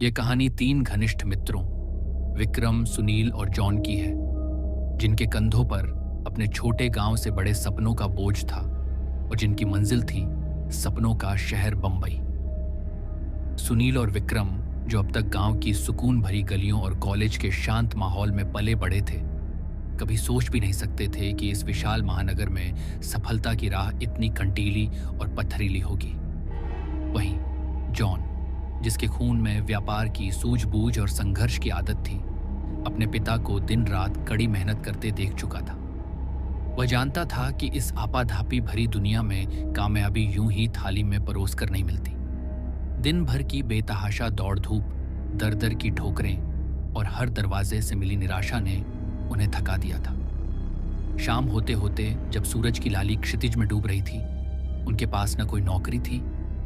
ये कहानी तीन घनिष्ठ मित्रों विक्रम, सुनील और जॉन की है, जिनके कंधों पर अपने छोटे गांव से बड़े सपनों का बोझ था और जिनकी मंजिल थी सपनों का शहर बंबई। सुनील और विक्रम, जो अब तक गांव की सुकून भरी गलियों और कॉलेज के शांत माहौल में पले बड़े थे, कभी सोच भी नहीं सकते थे कि इस विशाल महानगर में सफलता की राह इतनी कंटीली और पथरीली होगी। वहीं जॉन, जिसके खून में व्यापार की सूझबूझ और संघर्ष की आदत थी, अपने पिता को दिन रात कड़ी मेहनत करते देख चुका था। वह जानता था कि इस आपाधापी भरी दुनिया में कामयाबी यूं ही थाली में परोस कर नहीं मिलती। दिन भर की बेतहाशा दौड़ धूप, दर दर की ठोकरें और हर दरवाजे से मिली निराशा ने उन्हें थका दिया था। शाम होते होते जब सूरज की लाली क्षितिज में डूब रही थी, उनके पास न कोई नौकरी थी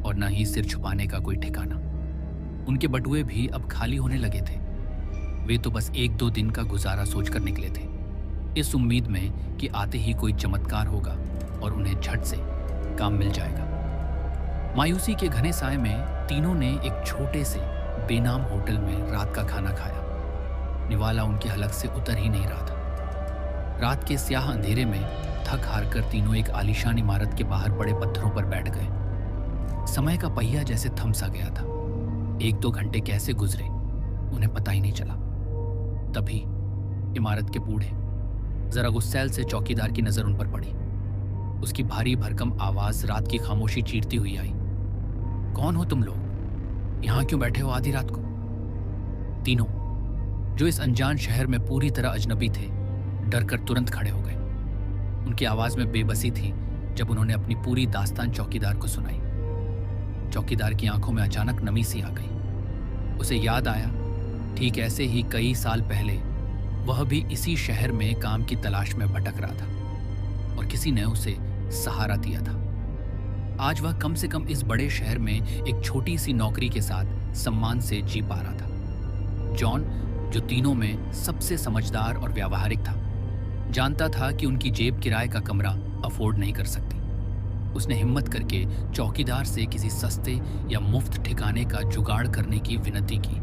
और न ही सिर छुपाने का कोई ठिकाना। उनके बटुए भी अब खाली होने लगे थे। वे तो बस एक दो दिन का गुजारा सोचकर निकले थे, इस उम्मीद में कि आते ही कोई चमत्कार होगा और उन्हें झट से काम मिल जाएगा। मायूसी के घने साए में तीनों ने एक छोटे से बेनाम होटल में रात का खाना खाया। निवाला उनके हलक से उतर ही नहीं रहा था। रात के स्याह अंधेरे में थक हार कर तीनों एक आलीशान इमारत के बाहर बड़े पत्थरों पर बैठ गए। समय का पहिया जैसे थम सा गया था। एक दो घंटे कैसे गुजरे उन्हें पता ही नहीं चला। तभी इमारत के बूढ़े, जरा गुस्सैल से चौकीदार की नजर उन पर पड़ी। उसकी भारी भरकम आवाज रात की खामोशी चीरती हुई आई। कौन हो तुम लोग? यहां क्यों बैठे हो आधी रात को? तीनों, जो इस अनजान शहर में पूरी तरह अजनबी थे, डर कर तुरंत खड़े हो गए। उनकी आवाज में बेबसी थी जब उन्होंने अपनी पूरी दास्तान चौकीदार को सुनाई। चौकीदार की आंखों में अचानक नमी सी आ गई। उसे याद आया, ठीक ऐसे ही कई साल पहले वह भी इसी शहर में काम की तलाश में भटक रहा था और किसी ने उसे सहारा दिया था। आज वह कम से कम इस बड़े शहर में एक छोटी सी नौकरी के साथ सम्मान से जी पा रहा था। जॉन, जो तीनों में सबसे समझदार और व्यावहारिक था, जानता था कि उनकी जेब किराए का कमरा अफोर्ड नहीं कर सकती। उसने हिम्मत करके चौकीदार से किसी सस्ते या मुफ्त ठिकाने का जुगाड़ करने की विनती की।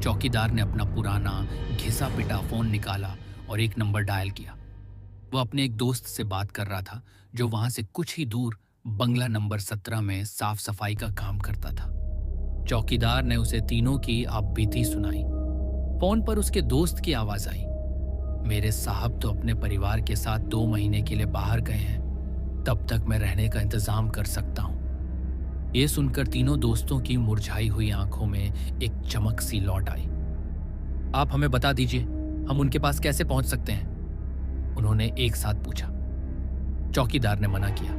चौकीदार ने अपना पुराना घिसा पिटा फोन निकाला और एक नंबर डायल किया। वह अपने एक दोस्त से बात कर रहा था, जो वहां से कुछ ही दूर बंगला नंबर 17 में साफ सफाई का काम करता था। चौकीदार ने उसे तीनों की आपबीती सुनाई। फोन पर उसके दोस्त की आवाज आई, मेरे साहब तो अपने परिवार के साथ 2 महीने के लिए बाहर गए हैं, तब तक मैं रहने का इंतजाम कर सकता हूं। ये सुनकर तीनों दोस्तों की मुरझाई हुई आंखों में एक चमक सी लौट आई। आप हमें बता दीजिए, हम उनके पास कैसे पहुंच सकते हैं? उन्होंने एक साथ पूछा। चौकीदार ने मना किया।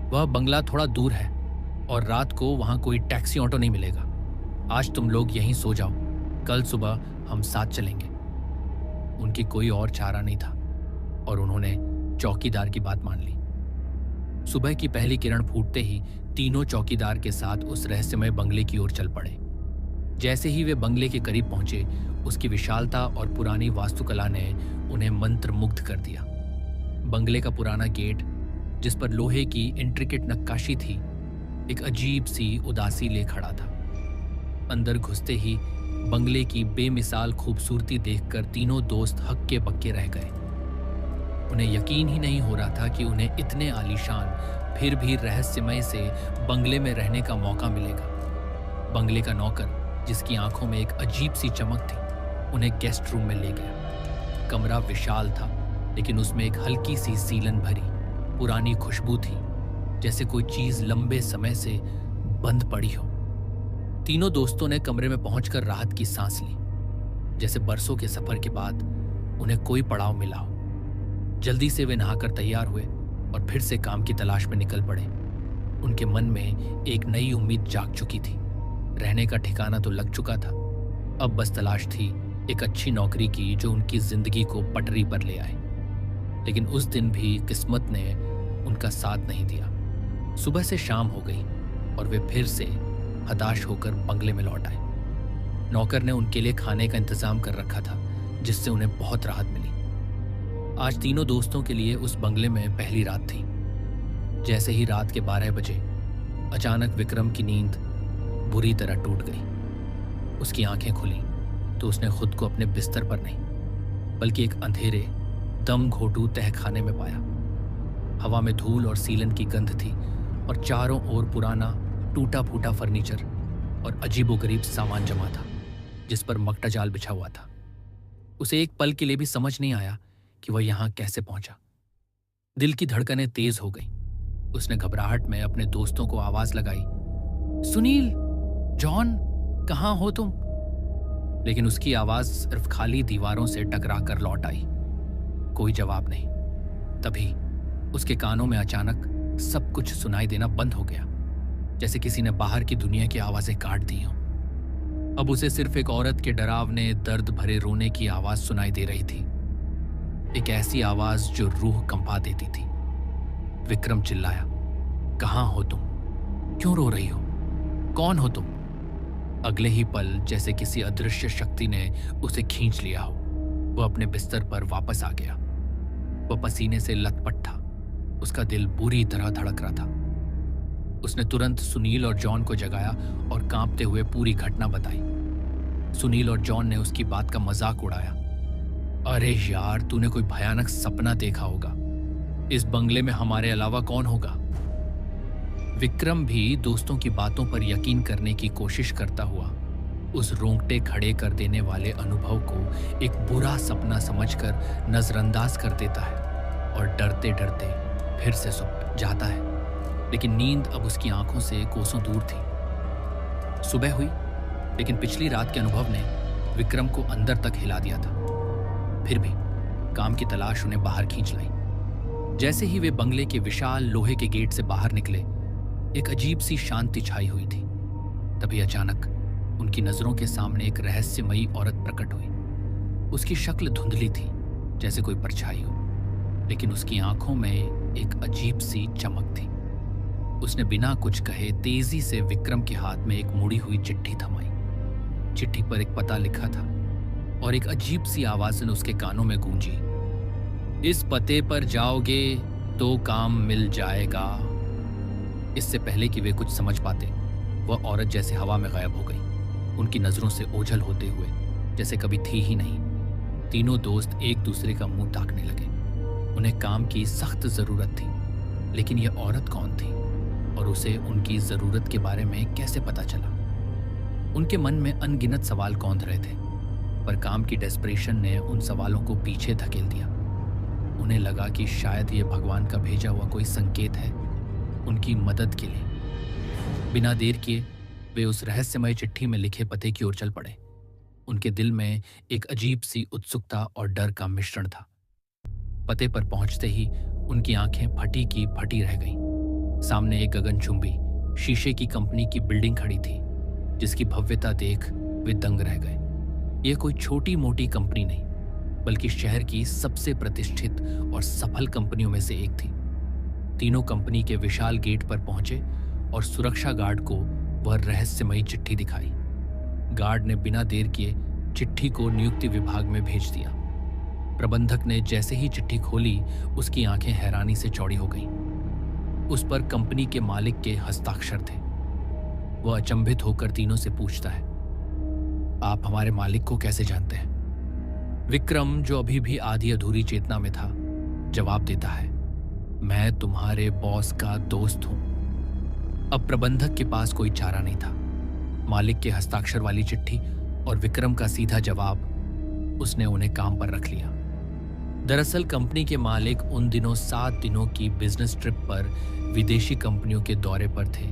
वह बंगला थोड़ा दूर है और रात को वहां कोई टैक्सी ऑटो नहीं मिलेगा। आज तुम लोग यहीं सो जाओ, कल सुबह हम साथ चलेंगे। उनकी कोई और चारा नहीं था और उन्होंने चौकीदार की बात मान ली। सुबह की पहली किरण फूटते ही तीनों चौकीदार के साथ उस रहस्यमय बंगले की ओर चल पड़े। जैसे ही वे बंगले के करीब पहुंचे, उसकी विशालता और पुरानी वास्तुकला ने उन्हें मंत्रमुग्ध कर दिया। बंगले का पुराना गेट, जिस पर लोहे की इंट्रिकेट नक्काशी थी, एक अजीब सी उदासी ले खड़ा था। अंदर घुसते ही बंगले की बेमिसाल खूबसूरती देखकर तीनों दोस्त हक्के बक्के रह गए। उन्हें यकीन ही नहीं हो रहा था कि उन्हें इतने आलीशान फिर भी रहस्यमय से बंगले में रहने का मौका मिलेगा। बंगले का नौकर, जिसकी आंखों में एक अजीब सी चमक थी, उन्हें गेस्ट रूम में ले गया। कमरा विशाल था, लेकिन उसमें एक हल्की सी सीलन भरी पुरानी खुशबू थी, जैसे कोई चीज लंबे समय से बंद पड़ी हो। तीनों दोस्तों ने कमरे में पहुंचकर राहत की सांस ली, जैसे बरसों के सफर के बाद उन्हें कोई पड़ाव मिला हो। जल्दी से वे नहाकर तैयार हुए और फिर से काम की तलाश में निकल पड़े। उनके मन में एक नई उम्मीद जाग चुकी थी। रहने का ठिकाना तो लग चुका था, अब बस तलाश थी एक अच्छी नौकरी की जो उनकी जिंदगी को पटरी पर ले आए। लेकिन उस दिन भी किस्मत ने उनका साथ नहीं दिया। सुबह से शाम हो गई और वे फिर से हताश होकर बंगले में लौट आए। नौकर ने उनके लिए खाने का इंतजाम कर रखा था, जिससे उन्हें बहुत राहत मिली। आज तीनों दोस्तों के लिए उस बंगले में पहली रात थी। जैसे ही रात के 12 बजे अचानक विक्रम की नींद बुरी तरह टूट गई। उसकी आंखें खुली तो उसने खुद को अपने बिस्तर पर नहीं बल्कि एक अंधेरे दम घोटू तहखाने में पाया। हवा में धूल और सीलन की गंध थी और चारों ओर पुराना टूटा फूटा फर्नीचर और अजीबोगरीब सामान जमा था जिस पर मकटा जाल बिछा हुआ था। उसे एक पल के लिए भी समझ नहीं आया कि वह यहां कैसे पहुंचा। दिल की धड़कनें तेज हो गईं। उसने घबराहट में अपने दोस्तों को आवाज लगाई, सुनील, जॉन, कहां हो तुम? लेकिन उसकी आवाज सिर्फ खाली दीवारों से टकरा कर लौट आई। कोई जवाब नहीं। तभी उसके कानों में अचानक सब कुछ सुनाई देना बंद हो गया, जैसे किसी ने बाहर की दुनिया की आवाजें काट दी हों। अब उसे सिर्फ एक औरत के डरावने दर्द भरे रोने की आवाज सुनाई दे रही थी, एक ऐसी आवाज जो रूह कंपा देती थी। विक्रम चिल्लाया, कहां हो तुम? क्यों रो रही हो? कौन हो तुम? अगले ही पल जैसे किसी अदृश्य शक्ति ने उसे खींच लिया हो, वह अपने बिस्तर पर वापस आ गया। वह पसीने से लथपथ था, उसका दिल बुरी तरह धड़क रहा था। उसने तुरंत सुनील और जॉन को जगाया और कांपते हुए पूरी घटना बताई। सुनील और जॉन ने उसकी बात का मजाक उड़ाया, अरे यार, तूने कोई भयानक सपना देखा होगा। इस बंगले में हमारे अलावा कौन होगा? विक्रम भी दोस्तों की बातों पर यकीन करने की कोशिश करता हुआ उस रोंगटे खड़े कर देने वाले अनुभव को एक बुरा सपना समझकर नजरअंदाज कर देता है और डरते डरते फिर से सो जाता है। लेकिन नींद अब उसकी आंखों से कोसों दूर थी। सुबह हुई, लेकिन पिछली रात के अनुभव ने विक्रम को अंदर तक हिला दिया था। फिर भी काम की तलाश उन्हें बाहर खींच लाई। जैसे ही वे बंगले के विशाल लोहे के गेट से बाहर निकले, एक अजीब सी शांति छाई हुई थी। तभी अचानक उनकी नजरों के सामने एक रहस्यमयी औरत प्रकट हुई। उसकी शक्ल धुंधली थी, जैसे कोई परछाई हो, लेकिन उसकी आंखों में एक अजीब सी चमक थी। उसने बिना कुछ कहे तेजी से विक्रम के हाथ में एक मुड़ी हुई चिट्ठी थमाई। चिट्ठी पर एक पता लिखा था और एक अजीब सी आवाज ने उसके कानों में गूंजी, इस पते पर जाओगे तो काम मिल जाएगा। इससे पहले कि वे कुछ समझ पाते, वह औरत जैसे हवा में गायब हो गई, उनकी नजरों से ओझल होते हुए जैसे कभी थी ही नहीं। तीनों दोस्त एक दूसरे का मुंह ताकने लगे। उन्हें काम की सख्त जरूरत थी, लेकिन यह औरत कौन थी और उसे उनकी जरूरत के बारे में कैसे पता चला? उनके मन में अनगिनत सवाल कौंध रहे थे, पर काम की डेस्परेशन ने उन सवालों को पीछे धकेल दिया। उन्हें लगा कि शायद ये भगवान का भेजा हुआ कोई संकेत है उनकी मदद के लिए। बिना देर किए वे उस रहस्यमय चिट्ठी में लिखे पते की ओर चल पड़े। उनके दिल में एक अजीब सी उत्सुकता और डर का मिश्रण था। पते पर पहुंचते ही उनकी आंखें फटी की फटी रह गईं। सामने एक गगनचुंबी शीशे की कंपनी की बिल्डिंग खड़ी थी, जिसकी भव्यता देख वे दंग रह गए। यह कोई छोटी मोटी कंपनी नहीं, बल्कि शहर की सबसे प्रतिष्ठित और सफल कंपनियों में से एक थी। तीनों कंपनी के विशाल गेट पर पहुंचे और सुरक्षा गार्ड को वह रहस्यमयी चिट्ठी दिखाई। गार्ड ने बिना देर किए चिट्ठी को नियुक्ति विभाग में भेज दिया। प्रबंधक ने जैसे ही चिट्ठी खोली, उसकी आंखें हैरानी से चौड़ी हो गईं। उस पर कंपनी के मालिक के हस्ताक्षर थे। वह अचंभित होकर तीनों से पूछता है, आप हमारे मालिक को कैसे जानते हैं? विक्रम, जो अभी भी आधी अधूरी चेतना में था, जवाब देता है, मैं तुम्हारे बॉस का दोस्त हूं। अब प्रबंधक के पास कोई चारा नहीं था। मालिक के हस्ताक्षर वाली चिट्ठी और विक्रम का सीधा जवाब, उसने उन्हें काम पर रख लिया। दरअसल कंपनी के मालिक उन दिनों 7 दिनों की बिजनेस ट्रिप पर विदेशी कंपनियों के दौरे पर थे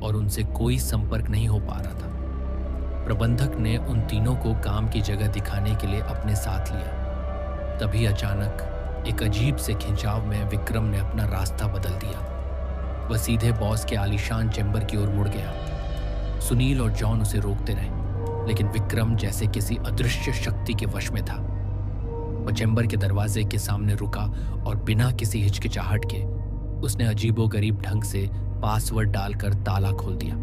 और उनसे कोई संपर्क नहीं हो पा रहा था। प्रबंधक ने उन तीनों को काम की जगह दिखाने के लिए अपने साथ लिया। तभी अचानक एक अजीब से खिंचाव में विक्रम ने अपना रास्ता बदल दिया। वह सीधे बॉस के आलीशान चैम्बर की ओर मुड़ गया। सुनील और जॉन उसे रोकते रहे, लेकिन विक्रम जैसे किसी अदृश्य शक्ति के वश में था। वह चैम्बर के दरवाजे के सामने रुका और बिना किसी हिचकिचाहट के उसने अजीबोगरीब ढंग से पासवर्ड डालकर ताला खोल दिया।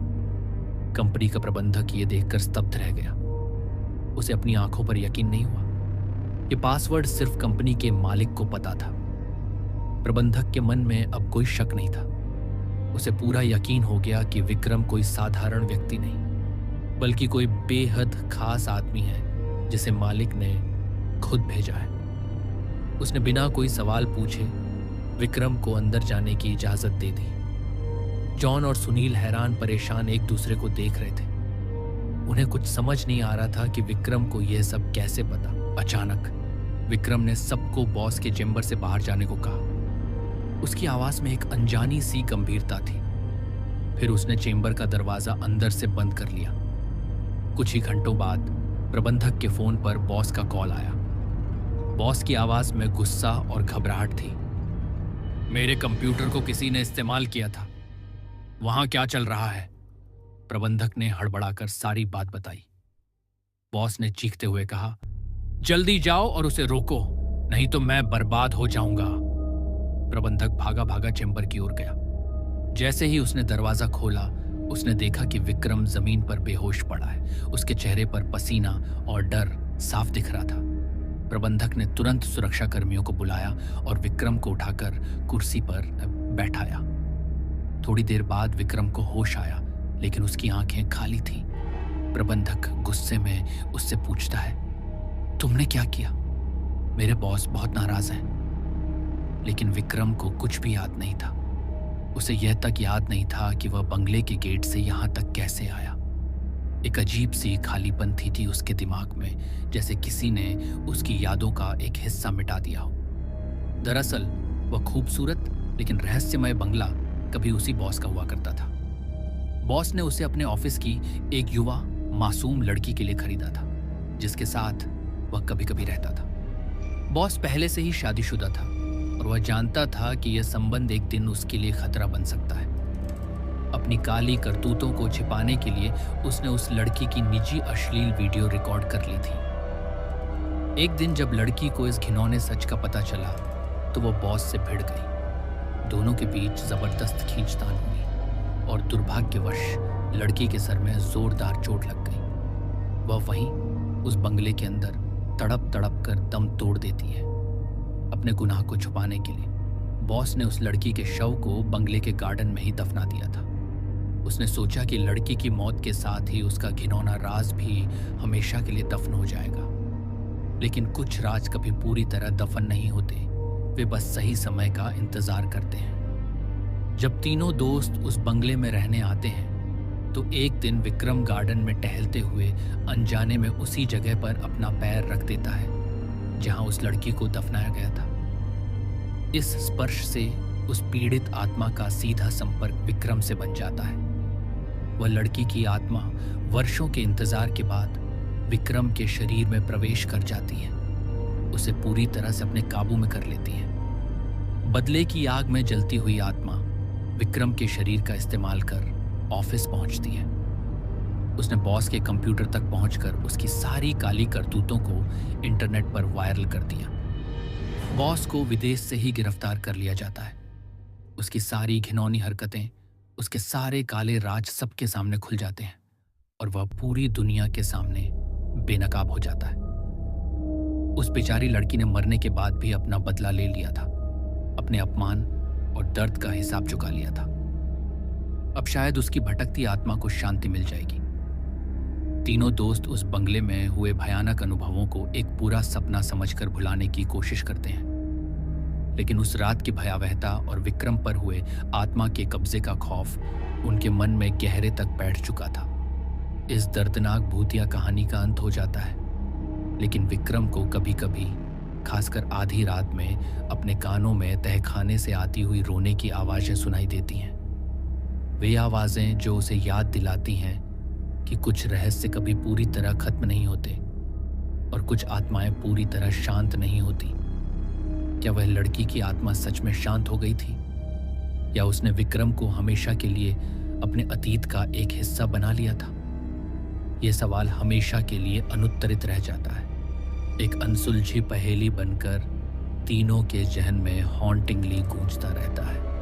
कंपनी का प्रबंधक ये देखकर स्तब्ध रह गया। उसे अपनी आंखों पर यकीन नहीं हुआ। ये पासवर्ड सिर्फ कंपनी के मालिक को पता था। प्रबंधक के मन में अब कोई शक नहीं था। उसे पूरा यकीन हो गया कि विक्रम कोई साधारण व्यक्ति नहीं, बल्कि कोई बेहद खास आदमी है जिसे मालिक ने खुद भेजा है। उसने बिना कोई सवाल पूछे विक्रम को अंदर जाने की इजाजत दे दी। जॉन और सुनील हैरान परेशान एक दूसरे को देख रहे थे। उन्हें कुछ समझ नहीं आ रहा था कि विक्रम को यह सब कैसे पता। अचानक विक्रम ने सबको बॉस के चेंबर से बाहर जाने को कहा। उसकी आवाज में एक अनजानी सी गंभीरता थी। फिर उसने चेंबर का दरवाजा अंदर से बंद कर लिया। कुछ ही घंटों बाद प्रबंधक के फोन पर बॉस का कॉल आया। बॉस की आवाज में गुस्सा और घबराहट थी। मेरे कंप्यूटर को किसी ने इस्तेमाल किया था। वहां क्या चल रहा है? प्रबंधक ने हड़बड़ाकर सारी बात बताई। बॉस ने चीखते हुए कहा, जल्दी जाओ और उसे रोको, नहीं तो मैं बर्बाद हो जाऊंगा। प्रबंधक भागा भागा चेंबर की ओर गया। जैसे ही उसने दरवाजा खोला, उसने देखा कि विक्रम जमीन पर बेहोश पड़ा है। उसके चेहरे पर पसीना और डर साफ दिख रहा था। प्रबंधक ने तुरंत सुरक्षा कर्मियों को बुलाया और विक्रम को उठाकर कुर्सी पर बैठाया। थोड़ी देर बाद विक्रम को होश आया, लेकिन उसकी आंखें खाली थीं। प्रबंधक गुस्से में उससे पूछता है, तुमने क्या किया? मेरे बॉस बहुत नाराज हैं। लेकिन विक्रम को कुछ भी याद नहीं था। उसे यह तक याद नहीं था कि वह बंगले के गेट से यहां तक कैसे आया। एक अजीब सी खालीपन थी उसके दिमाग में, जैसे किसी ने उसकी यादों का एक हिस्सा मिटा दिया हो। दरअसल वह खूबसूरत लेकिन रहस्यमय बंगला कभी उसी बॉस का हुआ करता था। बॉस ने उसे अपने ऑफिस की एक युवा मासूम लड़की के लिए खरीदा था, जिसके साथ वह कभी कभी रहता था। बॉस पहले से ही शादीशुदा था और वह जानता था कि यह संबंध एक दिन उसके लिए खतरा बन सकता है। अपनी काली करतूतों को छिपाने के लिए उसने उस लड़की की निजी अश्लील वीडियो रिकॉर्ड कर ली थी। एक दिन जब लड़की को इस घिनौने सच का पता चला तो वह बॉस से भिड़ गई। दोनों के बीच जबरदस्त खींचतान हुई और दुर्भाग्यवश लड़की के सर में जोरदार चोट लग गई। वह वहीं उस बंगले के अंदर तड़प तड़प कर दम तोड़ देती है। अपने गुनाह को छुपाने के लिए बॉस ने उस लड़की के शव को बंगले के गार्डन में ही दफना दिया था। उसने सोचा कि लड़की की मौत के साथ ही उसका घिनौना राज भी हमेशा के लिए दफन हो जाएगा। लेकिन कुछ राज कभी पूरी तरह दफन नहीं होते, वे बस सही समय का इंतजार करते हैं। जब तीनों दोस्त उस बंगले में रहने आते हैं तो एक दिन विक्रम गार्डन में टहलते हुए अनजाने में उसी जगह पर अपना पैर रख देता है जहां उस लड़की को दफनाया गया था। इस स्पर्श से उस पीड़ित आत्मा का सीधा संपर्क विक्रम से बन जाता है। वह लड़की की आत्मा वर्षों के इंतजार के बाद विक्रम के शरीर में प्रवेश कर जाती है, उसे पूरी तरह से अपने काबू में कर लेती है। बदले की आग में जलती हुई आत्मा विक्रम के शरीर का इस्तेमाल कर ऑफिस पहुंचती है। उसने बॉस के कंप्यूटर तक पहुंचकर उसकी सारी काली करतूतों को इंटरनेट पर वायरल कर दिया। बॉस को विदेश से ही गिरफ्तार कर लिया जाता है। उसकी सारी घिनौनी हरकतें, उसके सारे काले राज सबके सामने खुल जाते हैं और वह पूरी दुनिया के सामने बेनकाब हो जाता है। उस बेचारी लड़की ने मरने के बाद भी अपना बदला ले लिया था, अपने अपमान और दर्द का हिसाब चुका लिया था। अब शायद उसकी भटकती आत्मा को शांति मिल जाएगी। तीनों दोस्त उस बंगले में हुए भयानक अनुभवों को एक पूरा सपना समझकर भुलाने की कोशिश करते हैं, लेकिन उस रात की भयावहता और विक्रम पर हुए आत्मा के कब्जे का खौफ उनके मन में गहरे तक बैठ चुका था। इस दर्दनाक भूतिया कहानी का अंत हो जाता है, लेकिन विक्रम को कभी कभी, खासकर आधी रात में, अपने कानों में तहखाने से आती हुई रोने की आवाजें सुनाई देती हैं। वे आवाजें जो उसे याद दिलाती हैं कि कुछ रहस्य कभी पूरी तरह खत्म नहीं होते और कुछ आत्माएं पूरी तरह शांत नहीं होती। क्या वह लड़की की आत्मा सच में शांत हो गई थी, या उसने विक्रम को हमेशा के लिए अपने अतीत का एक हिस्सा बना लिया था? यह सवाल हमेशा के लिए अनुत्तरित रह जाता है, एक अनसुलझी पहेली बनकर तीनों के जहन में हॉन्टिंगली गूंजता रहता है।